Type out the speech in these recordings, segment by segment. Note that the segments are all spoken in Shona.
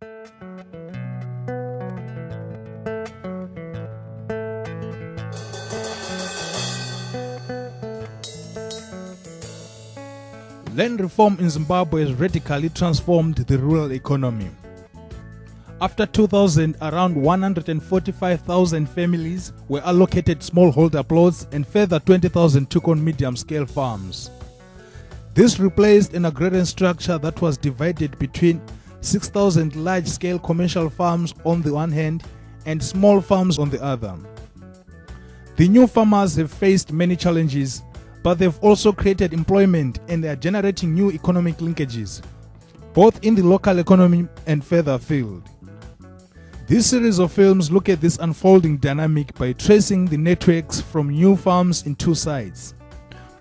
Land reform in Zimbabwe has radically transformed the rural economy. After 2000, around 145,000 families were allocated smallholder plots and further 20,000 took on medium-scale farms. This replaced an agrarian structure that was divided between 6,000 large-scale commercial farms on the one hand and small farms on the other. The new farmers have faced many challenges, but they've also created employment and they are generating new economic linkages, both in the local economy and further afield. This series of films look at this unfolding dynamic by tracing the networks from new farms in two sites: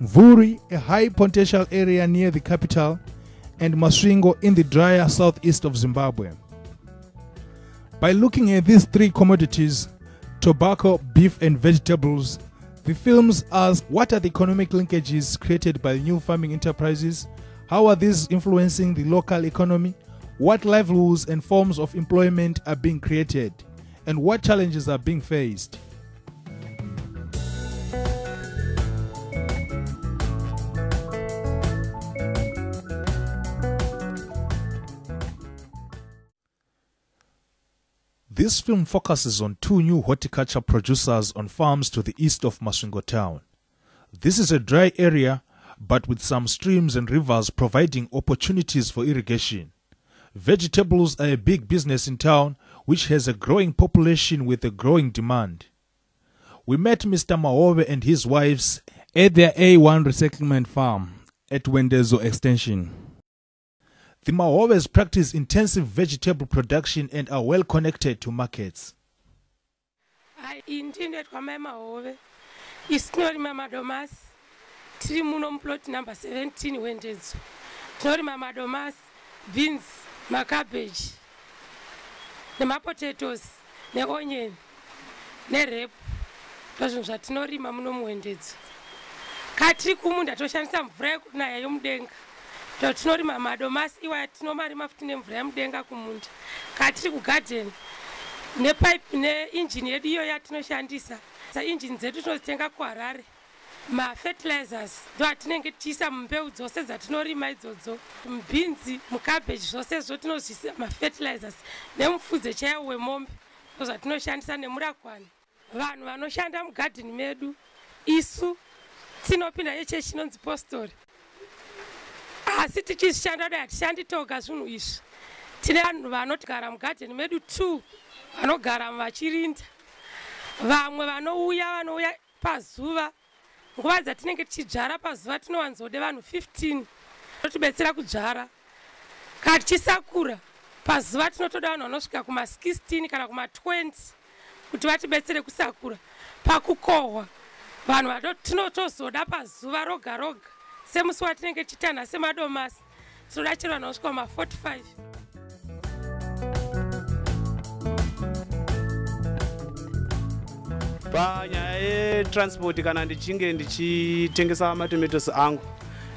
Mvuri, a high potential area near the capital, and Masvingo in the drier southeast of Zimbabwe. By looking at these three commodities, tobacco, beef and vegetables, the films ask what are the economic linkages created by new farming enterprises, how are these influencing the local economy, what livelihoods and forms of employment are being created, and what challenges are being faced. This film focuses on two new horticulture producers on farms to the east of Masvingo town. This is a dry area, but with some streams and rivers providing opportunities for irrigation. Vegetables are a big business in town, which has a growing population with a growing demand. We met Mr. Mahove and his wives at their A1 resettlement farm at Wendezo Extension. The Mahoves practice intensive vegetable production and are well connected to markets. I intended for my Mahove. It's not Mama Domas. Trimunum plot number 17 Wendezo. Not Mama Domas, beans, my cabbage, the potatoes, the onion, the rape. Doesn't that not Mamunum Wendezo? Katri Kumunda to shan some break na yumdenga. Totinori Mama Domas iwa tinomari mafutine mvura yamudenga kumunda. Katiri kugarden nepipe neengine yedu iyo yatinoshandisa. Sa engine dzedu tinozitenga kuHarare. Ma-fertilizers ndo atinenge tichiisa mumbeu dzose dzatinorima idzodzo. Mubhinzi, mucabbage zvose tinozviisa ma-fertilizers nemupfudze chaiwo wemombe ndo zvatinoshandisa nemurakwani. Vanhu vanoshanda mugarden medu isu tinopinda yechechi inonzi Postori. Asi tichishanda da hatishandi toga zvinhu izvi. Tine vanhu vanogara mugarden medu 2 vanogara vachirinda. Vamwe vanouya pazuva. Nguva dzatinenge tichidzvara pazuva tinowanzode vanhu 15 vanotibetsera kudzvara. Kana tichisakura pazuva tinotoda vanhu vanosvika kuma-16 kana kuma-20 kuti vatibetsere kusakura. Pakukohwa vanhu tinotozoda pazuva roga roga. Semusi watinenge tichitana semadomasi tinoda chero vanhu vanosvika kuma-45. Panyaya yetransport kana ndichinge ndichitengesa matomatoes angu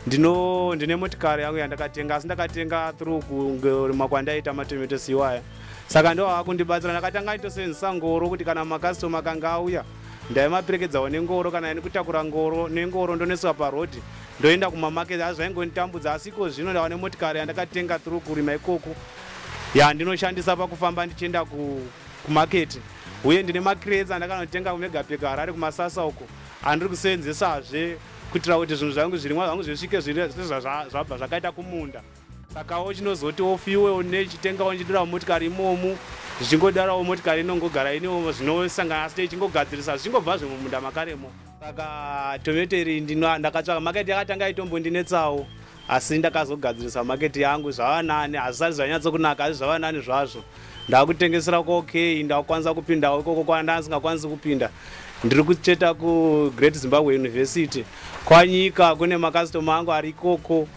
ndine motikari yangu yandakatenga, asi ndakatenga through makwandaita matomatoes iwaya. Saka ndo akundibatsira, ndakatanga nditosenzesa ngoro kuti kana makastoma kanga auya ndaimaperekedzawo nengoro, kana nekutakura ngoro nengoro ndoneswa parodi ndoenda kumamarket. Azvaingonditambudza, asi iko zvino ndava nemotikari yandakatenga through kurima ikoko yandinoshandisa pakufamba ndichienda kumarket. Uye ndine macrates andakanotenga kumegapeka Harare kumasasa uko andiri kusenzesazve kuitira kuti zvinhu zvangu zvirimwa zvangu zvisvike zvabva zvakaita kumunda. Sakawo chinozotiwo fuel nechitengawo nchidirawo motikari imomu, zvichingodarawo motikari inongogara inewo zvinosangana asi ichingogadzirisa zvichingobva zvemumunda makaremo. Saka tomateri ndakatsvaka market yakatanga itombondinetsawo, asi ndakazogadzirisa market yangu zvava nani, hazvisati zvanyatsokunaka, asi zvava nani zvazvo. Ndakutengesera okay, ndakwanisa kupindawo ikoko kwandasingakwanisi kupinda. Ndiri kucheta kuGreat Zimbabwe University. Kwanyika kune makastoma angu ari ikoko.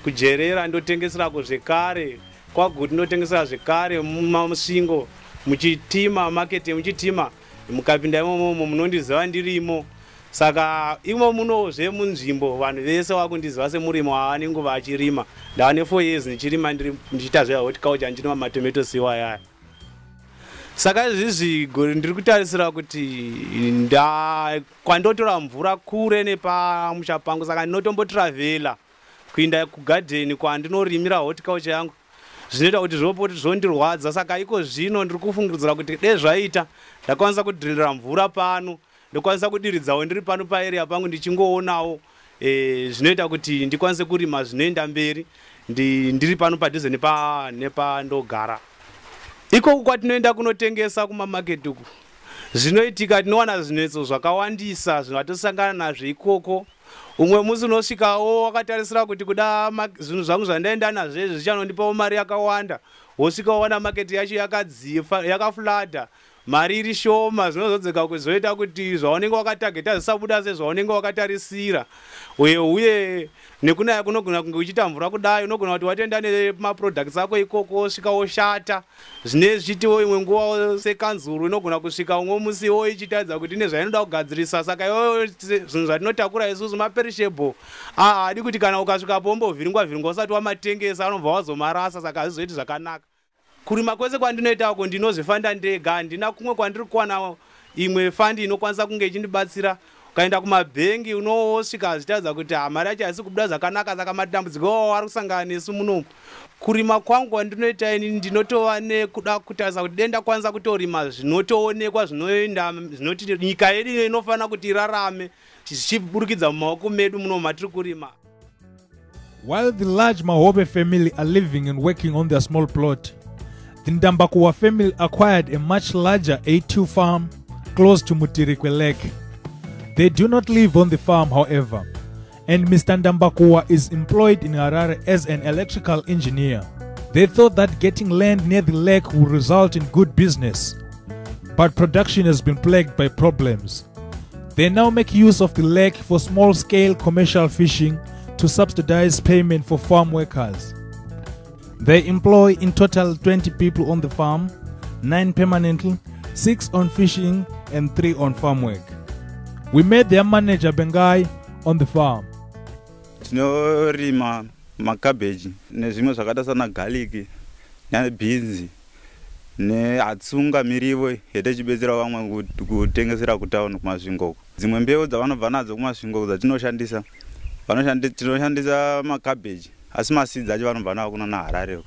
Kujerera ndotengeserako zvekare. Kwaguti ndotengesera zvekare muMasvingo, muchitima market muchitima. Mukapinda imomo munondiziva ndirimo. saka imo munozve munzvimbo vanhu vese vakundiziva semurimi wavanenge vachirima. Ndane 4 years ndichirima ndichiita zvehorticulture ndinoma matomatoes iwaya. Saka izvizvi ndiri kutarisira kuti kwandotora mvura kure nepamusha pangu, saka ndinotombotravela kuenda kugadheni kwandinorimira horticulture yangu. Zvinoita kuti zvopoti zvondirwadza, saka iko zvino ndiri kufungidzira kuti dai zvaita ndakwanisa kudhirira mvura pano, ndokwanisa kudiridzawo ndiri pano paarea pangu ndichingoonawo zvinoita kuti ndikwanise kurima zvinoenda mberi ndiri pano padhuze nepandogara. Iko kwatinoenda kunotengesa kumamaketi uku zvinoitika tinowana zvinetso zvakawandisa zvinotosangana nazvo ikoko. Umwe musi unosvikawo wakatarisira kuti kuda zvinhu zvangu zvandaenda nazvo zvichanondipawo mari yakawanda, wosvika waona maketi yacho yakadzifa yakaflata, mari iri shoma, zvinozodzeka kuzoita kuti zvaunenge wakatageta zvisabuda sezvaunenge wakatarisira. Uye nekunaya kunogona kunge uchiita mvura kudai, unogona kuti watoenda nemaproducts ako ikoko wosvika woshata. Zvine zvichitiwo imwe nguva sekanzuru inogona kusvika umwe musiwo ichitadza kuti ine zvainoda kugadzirisa, saka iwoyo zvinhu zvatinotakura isusu maperishable hadi kuti kana ukasvikapo umbovhiringwa usati wamatengesa anobva wazomarasa, saka hazvizoiti zvakanaka. Kurima kwese kwandinoitako ndinozvifanda ndega, handina kumwe kwandiri kuwana imwe fandi inokwanisa kunge ichindibatsira. Ukaenda kumabhengi unosvika zvichitadza kuti mari yacho haisi kubuda zvakanaka, saka matambudziko ari kusangana nesu munomu. Kurima kwangu kwandinoita ini ndinotova nekuda kutarisa kuti denda kwanisa kutorima zvinotoonekwa zvinoenda zvinoti nyika yedu inofanira kuti irarame zvichiburikidza mumaoko medu muno matiri kurima. While the large Mahobe family are living and working on their small plot, the Ndambakuwa family acquired a much larger A2 farm close to Mutirikwe Lake. They do not live on the farm, however, and Mr. Ndambakuwa is employed in Harare as an electrical engineer. They thought that getting land near the lake would result in good business, but production has been plagued by problems. They now make use of the lake for small-scale commercial fishing to subsidize payment for farm workers. They employ in total 20 people on the farm, 9 permanently, 6 on fishing and 3 on farm work. We met their manager Bengai on the farm. Tinorima makabeji nezvimwe zvakaita sana garlic nebeans neatsunga mirivo yetechibetsera vamwe kutengesera kutauni kumasvingo. Dzimwe mbeu dzavanobva nadzo kumasvingo dzatinoshandisa tinoshandisa makabeji, asi maseeds acho vanobva nawo kuna naHarare.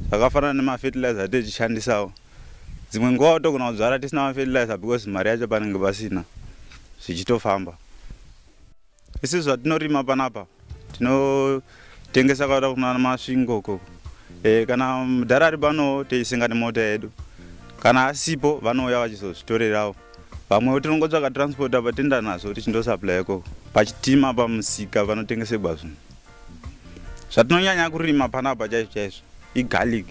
Zvakafanana nemafertilizer atichishandisawo. Dzimwe nguva togona kudzvara tisina mafertilizer because mari yacho panenge pasina zvichitofamba. Isi zvatinorima panapa tinotengesa kwada kuna masvingo. Kana mudhara ari pano teisenga nemota yedu, kana asipo vanouya vachizozvitorerawo. Vamwe tinongotsvaka transport patenda nazo tichindosaply ikoko pachitima pamusika panotengeserwa zvinhu. Zvatinonyanya kurima panapa chaizvo igarlic.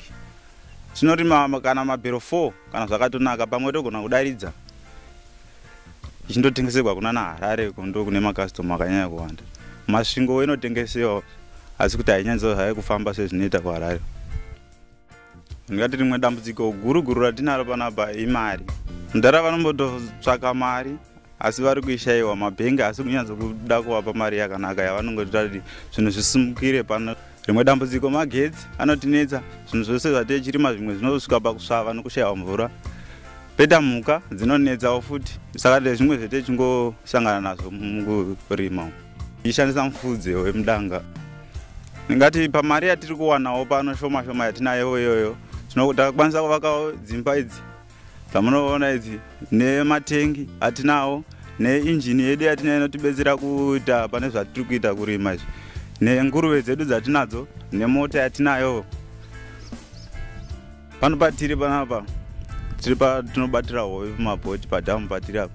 Tinorima kana mabhero 4 kana zvakatonaka, pamwe togona kudaridza ichindotengeserwa kuna naHarare ndo kune makastoma akanyanya kuwanda. Masvingo inotengesewa asi kuti hainyanzo hayo kufamba sezvinoita kuHarare. Ndingati rimwe dambudziko guru ratinaro panapa imari. Mudhara vanombototsvaka mari asi vari kuishayiwa, mabhengi asi kunyanzo kuda kuvapa mari yakanaka yavanongoita kuti zvinhu zvisimukire pano. Rimwe dambudziko magetsi anotinetsa, zvinhu zvose zvatechirima zvimwe zvinosvika pakusvava nokushayiwa mvura. Peta mhuka dzinonetsawo futi, saka ndezvimwe zvetechingosangana nazvo mukurima. Ishandisa mufudze wemudanga. Ndingati pamari yatiri kuwanawo pano shoma yatinayo iyoyo, takakwanisa kuvakawo dzimba idzi dzamunoona idzi nematengi atinawo, neinjini yedu yatinayo inotibetsera kuita pane zvatiri kuita kurima izvi, nenguruve dzedu dzatinadzo, nemota yatinayo. Pano patiri panapa tinobatira hove pamabhoti padhamu patiri apa.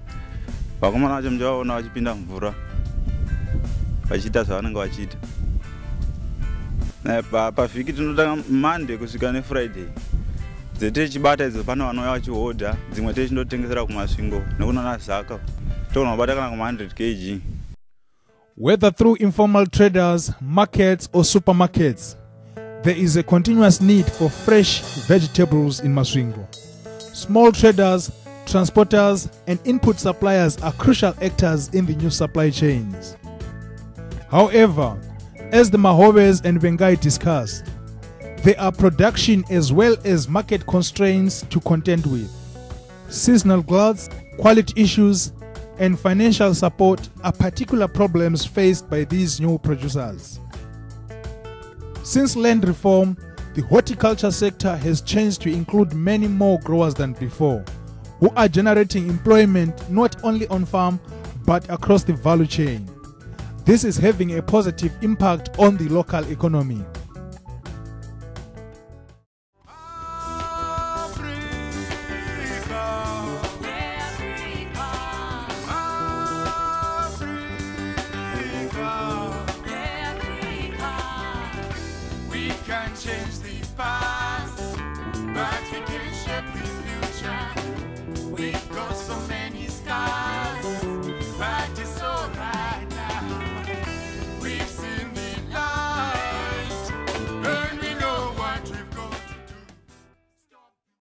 Vakomana vacho muchavaona vachipinda mvura vachiita zvavanenge vachiita. Pavhiki tinotanga Monday kusvika neFriday. Dzetechibata idzo pano vanouya vachihodha, dzimwe techindotengesera kumasvingo nekunana zaka. Togona kubata kana kuma 100 kg. Whether through informal traders, markets or supermarkets, there is a continuous need for fresh vegetables in Masvingo. Small traders transporters, and input suppliers are crucial actors in the new supply chains. However, as the Mahobes and Vengai discussed, there are production as well as market constraints to contend with. Seasonal gluts, quality issues, and financial support are particular problems faced by these new producers. Since land reform, the horticulture sector has changed to include many more growers than before, who are generating employment not only on farm but across the value chain. This is having a positive impact on the local economy.